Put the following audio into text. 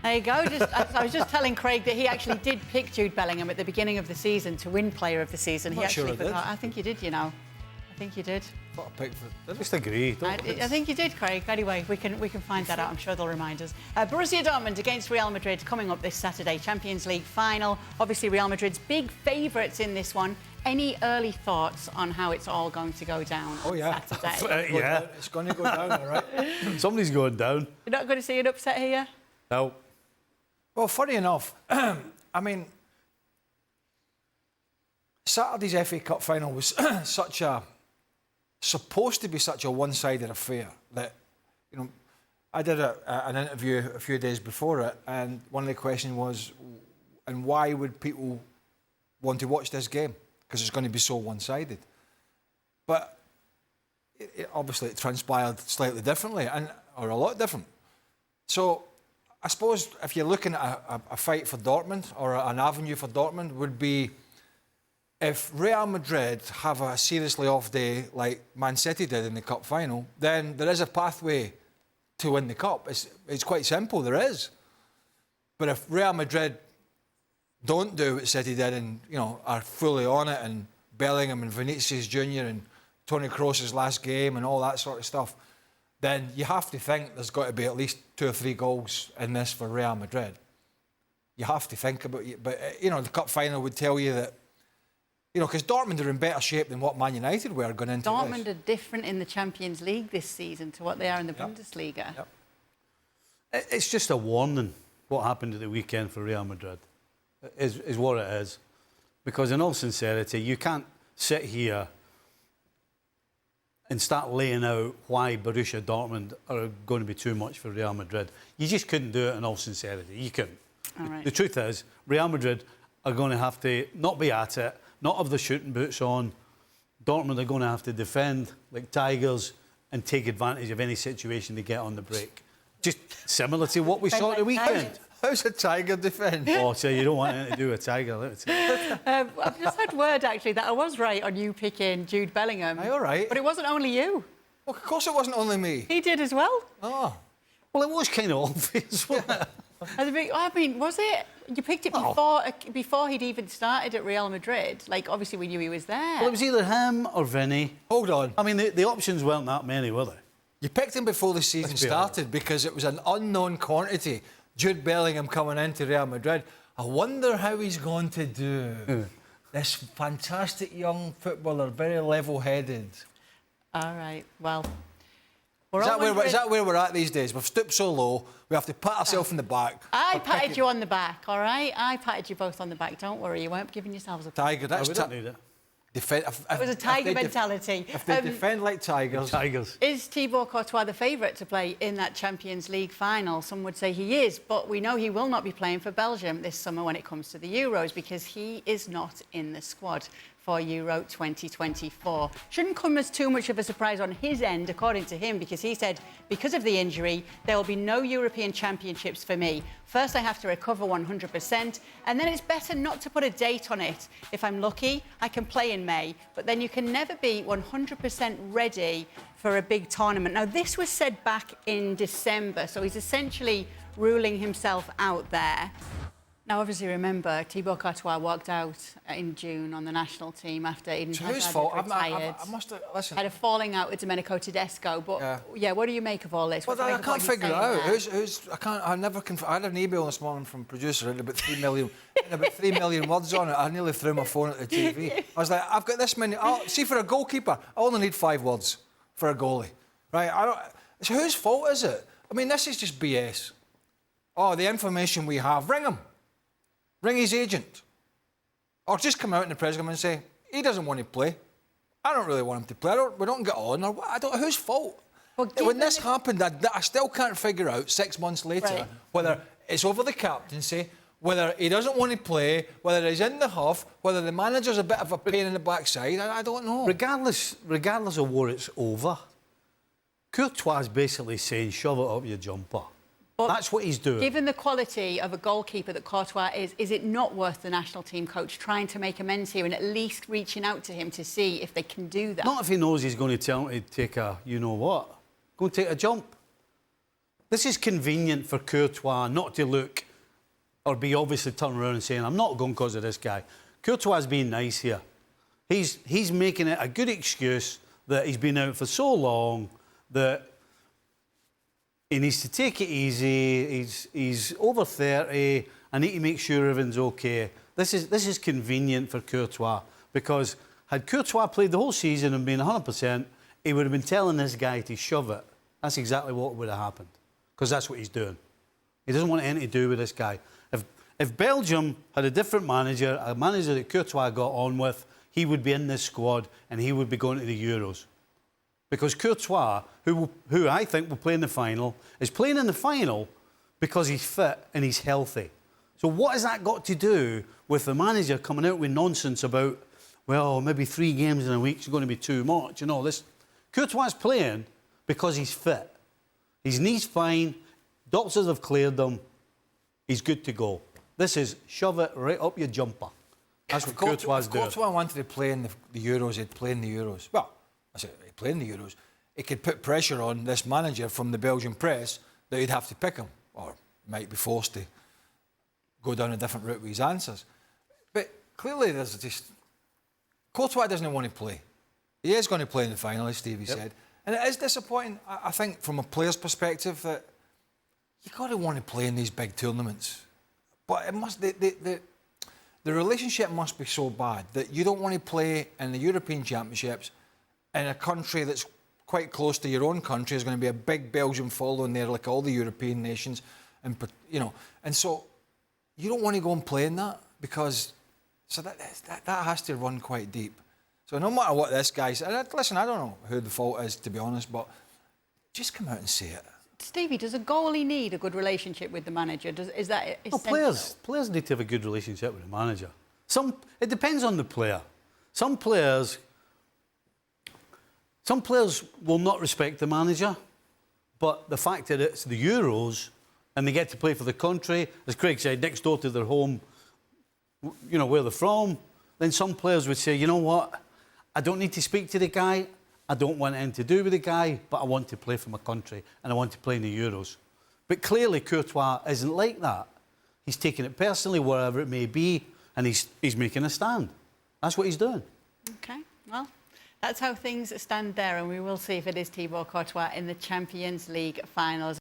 There you go. I was just telling Craig that he actually did pick Jude Bellingham at the beginning of the season to win Player of the Season. I'm not sure I did. I think you did, you know. I think you did. I just agree. I think you did, Craig. Anyway, we can find that out. I'm sure they'll remind us. Borussia Dortmund against Real Madrid coming up this Saturday. Champions League final. Obviously, Real Madrid's big favourites in this one. Any early thoughts on how it's all going to go down on Saturday? Yeah. It's going to go down, all right? Somebody's going down. You're not going to see an upset here? No. Well, funny enough, I mean, Saturday's FA Cup final was supposed to be such a one-sided affair that, you know, I did an interview a few days before it, and one of the questions was, and why would people want to watch this game? Because it's going to be so one-sided. But obviously it transpired slightly differently, or a lot different. So I suppose if you're looking at a fight for Dortmund, or an avenue for Dortmund, would be if Real Madrid have a seriously off day like Man City did in the Cup final, then there is a pathway to win the Cup. It's quite simple, there is. But if Real Madrid don't do what City did and, you know, are fully on it, and Bellingham and Vinicius Jr. and Toni Kroos's last game and all that sort of stuff, then you have to think there's got to be at least 2 or 3 goals in this for Real Madrid. You have to think about it. But, you know, the Cup final would tell you that, you know, because Dortmund are in better shape than what Man United were going into Dortmund are different in the Champions League this season to what they are in the Bundesliga. Yep. It's just a warning, what happened at the weekend for Real Madrid, is what it is. Because in all sincerity, you can't sit here and start laying out why Borussia Dortmund are going to be too much for Real Madrid. You just couldn't do it in all sincerity. You couldn't. All right. The truth is, Real Madrid are going to have to not be at it, not have the shooting boots on. Dortmund are going to have to defend like tigers and take advantage of any situation they get on the break. Just similar to what we saw at the weekend. How's a tiger defend? Oh, so you don't want anything to do with a tiger, let me tell you. I've just had word, actually, that I was right on you picking Jude Bellingham. Aye, all right. But it wasn't only you. Well, of course it wasn't only me. He did as well. Oh. Well, it was kind of obvious, wasn't it? I mean, was it? You picked it before he'd even started at Real Madrid. Like, obviously, we knew he was there. Well, it was either him or Vinny. Hold on. I mean, the options weren't that many, were they? You picked him before the season started because it was an unknown quantity. Jude Bellingham coming into Real Madrid. I wonder how he's going to do. This fantastic young footballer, very level-headed. All right, well... Is that where we're at these days? We've stooped so low, we have to pat ourselves in the back. I patted you on the back, all right? I patted you both on the back. Don't worry, you weren't giving yourselves a... Tiger, that's... We don't need it. It was a tiger mentality. If they defend like tigers... Tigers. Is Thibaut Courtois the favourite to play in that Champions League final? Some would say he is, but we know he will not be playing for Belgium this summer when it comes to the Euros because he is not in the squad for Euro 2024. Shouldn't come as too much of a surprise on his end, according to him, because he said, because of the injury, there will be no European Championships for me. First, I have to recover 100%, and then it's better not to put a date on it. If I'm lucky, I can play in May, but then you can never be 100% ready for a big tournament. Now, this was said back in December, so he's essentially ruling himself out there. Now, obviously, remember, Thibaut Courtois walked out in June on the national team after Eden Hazard retired. I must have... Listen. Had a falling out with Domenico Tedesco. But, yeah, what do you make of all this? Well, I can't figure it out. I had an email this morning from a producer and about 3 million words on it. I nearly threw my phone at the TV. I was like, I've got this many... see, for a goalkeeper, I only need 5 words for a goalie. Right? So whose fault is it? I mean, this is just BS. Oh, the information we have, ring him. Ring his agent. Or just come out in the press and say, he doesn't want to play. I don't really want him to play. We don't get on. Or whose fault? Well, when this happened, I still can't figure out 6 months later whether it's over the captaincy, whether he doesn't want to play, whether he's in the huff, whether the manager's a bit of a pain in the backside. I don't know. Regardless of what it's over, Courtois is basically saying, shove it up your jumper. But that's what he's doing. Given the quality of a goalkeeper that Courtois is it not worth the national team coach trying to make amends here and at least reaching out to him to see if they can do that? Not if he knows he's going to tell him to take a, you know what, go and take a jump. this is convenient for Courtois not to look or be obviously turning around and saying, I'm not going because of this guy. Courtois is being nice here. He's making it a good excuse that he's been out for so long that he needs to take it easy. He's over 30. I need to make sure everything's okay. This is convenient for Courtois because had Courtois played the whole season and been 100%, he would have been telling this guy to shove it. That's exactly what would have happened because that's what he's doing. He doesn't want anything to do with this guy. If Belgium had a different manager, a manager that Courtois got on with, he would be in this squad and he would be going to the Euros. Because Courtois, who I think will play in the final, is playing in the final because he's fit and he's healthy. So what has that got to do with the manager coming out with nonsense about, well, maybe 3 games in a week is going to be too much and all this? Courtois is playing because he's fit. His knee's fine. Doctors have cleared them. He's good to go. This is shove it right up your jumper. That's what Courtois is doing. If Courtois wanted to play in the Euros, he'd play in the Euros. Well, I said he'd play in the Euros. It could put pressure on this manager from the Belgian press that he'd have to pick him, or might be forced to go down a different route with his answers. But clearly there's just... Courtois doesn't want to play. He is going to play in the final, as Stevie said. And it is disappointing, I think, from a player's perspective, that you've got to want to play in these big tournaments. But it must... The relationship must be so bad that you don't want to play in the European Championships in a country that's quite close to your own country. There's going to be a big Belgian following there, like all the European nations, and so you don't want to go and play in that because that has to run quite deep. So no matter what this guy says, listen, I don't know who the fault is, to be honest, but just come out and say it. Stevie, does a goalie need a good relationship with the manager? Is that essential? Well, players need to have a good relationship with the manager. It depends on the player. Some players will not respect the manager, but the fact that it's the Euros and they get to play for the country, as Craig said, next door to their home, where they're from, then some players would say, you know what, I don't need to speak to the guy, I don't want anything to do with the guy, but I want to play for my country and I want to play in the Euros. But clearly Courtois isn't like that. He's taking it personally, wherever it may be, and he's making a stand. That's what he's doing. OK, well, that's how things stand there, and we will see if it is Thibaut Courtois in the Champions League finals.